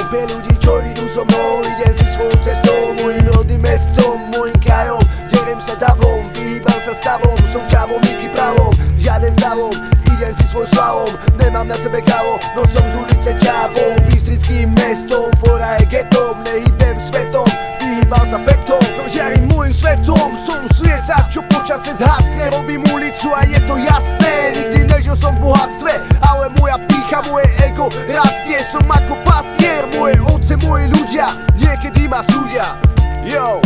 pre ľudí, čo idú so mnou. Idem si svojou cestou, môjim rodným mestom, môjim krajom. Derem sa davom, vyhýbam sa stavom, som čavom, Miky pravom, žiaden závom. Idem si svoj slavom, nemám na sebe kálo, no som z ulice čavou. Bystrickým mestom, fora je getom, nehybem svetom, vyhýbam sa fektom, no žiarím môjim svetom. Som svieca, čo počase zhasne, robím ulicu a je to jasné. Nikdy nežil som v bohatstve, ale moja pýcha, moje ego rastie. Som ako pastier, moje ovce, moji ľudia, niekedy ma súdia. Yo,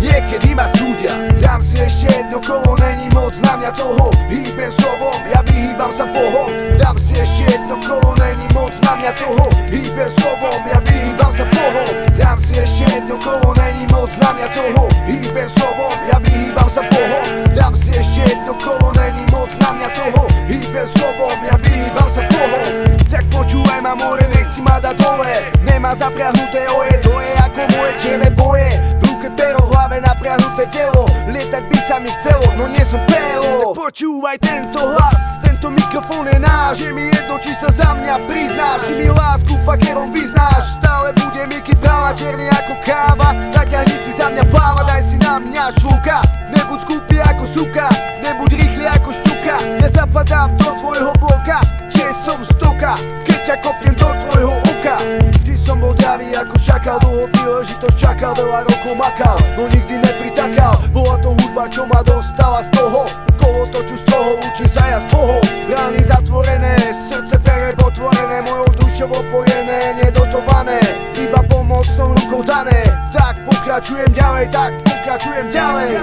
niekedy ma súdia. Dám si ešte jedno kolo, není moc na mňa toho. Hýbem slovom, ja vyhýbam sa bohom. Dám si ešte jedno kolo, není moc na mňa toho. Hýbem slovom, ja vyhýbam sa bohom. Dám si ešte jedno kolo, není moc na mňa toho. Hýbem slovom, ja vyhýbam sa bohom. Dám si ešte jedno kolo, není moc na mňa toho. Hýbem slovom, ja vyhýbam sa bohom. Tak počúvaj ma more, nechci ma dať dole. Nemá zapriahnuté oje, to je ako moje čierne boje. V ruke pero, v hlave napriahnuté telo. Lietať by sa mi chcelo, no nie som pero. Tak počúvaj tento hlas, tento mikrofón je náš. Je mi jedno, či sa za mňa priznáš, či mi lásku fakerom vyznáš. Stále bude Miky práva, černý ako káva. Naťahni si za mňa páva, daj si na mňa žlúka. Nebuď skúpi ako suka, nebuď rýchly ako šťuka. Ja zapadám do tvojho bloka, tiež som stoka, keď ťa kopnem do tvojho oka. Vždy som bol dravý ako šakal, dlho príležitosť čakal, veľa rokov makal, no nikdy nepritakal. Bola to hudba, čo ma dostala z toho, kolotoču z toho učí sa ja z bohov. Brány zatvorené, srdce perebotvorené, mojou dušou opojené, nedotované, iba pomocnou rukou dané. Tak pokračujem ďalej, tak pokračujem ďalej.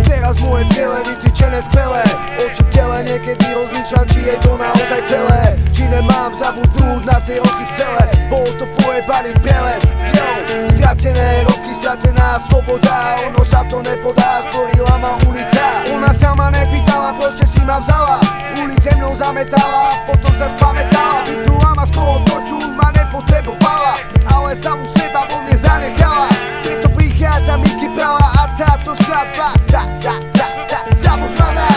Teraz moje ciele vytýčené skvelé, oči v tele, niekedy rozmýšľam, či je to naozaj celé. Či nemám zabudnúť na tie roky v celé, bol to pojebaný prelet. Yo, stratené roky, stratená sloboda, ono sa to nepodá, stvorila ma ulica. Ona sa ma nepýtala, proste si ma vzala, ulice mnou zametala, potom sa spamätala. Vypnula ma z kolotoču, ma nepotrebovala, ale samu seba vo mne zanechala. Preto prichádza Miky prava a táto skladba samozvaná.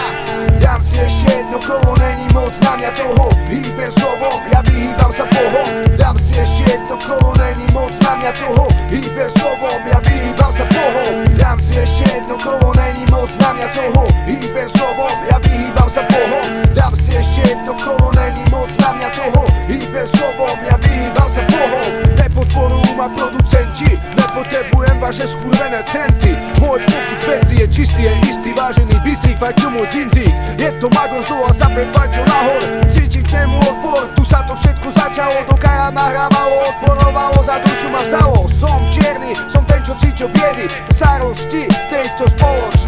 Dám si ešte jedno kolo, není moc na mňa toho. Hýbem slovom, ja vyhýbam sa bohom. Dám si ešte jedno kolo, není moc na mňa toho. Hýbem slovom, ja vyhýbam sa bohom. Dám si ešte jedno kolo, není moc na mňa toho. Hýbem slovom, ja vyhýbam sa bohom. Dám si ešte jedno kolo, není moc na mňa toho. Hýbem slovom, ja vyhýbam sa bohom. Nepodporujú ma producenti, nepotrebujem vaše skurvené centy. Môj pokus veci je čistý, je istý, vážený bystrik, fajčil môj dzindzík. Je to magor z dola sa prefajčil nahor, cítim k nemu odpor, tu sa to všetko začalo. Do kaja nahrávalo, odporovalo, za dušu ma vzalo. Som čierny, som ten, čo cítil biedy, starosti tejto spoločnosti.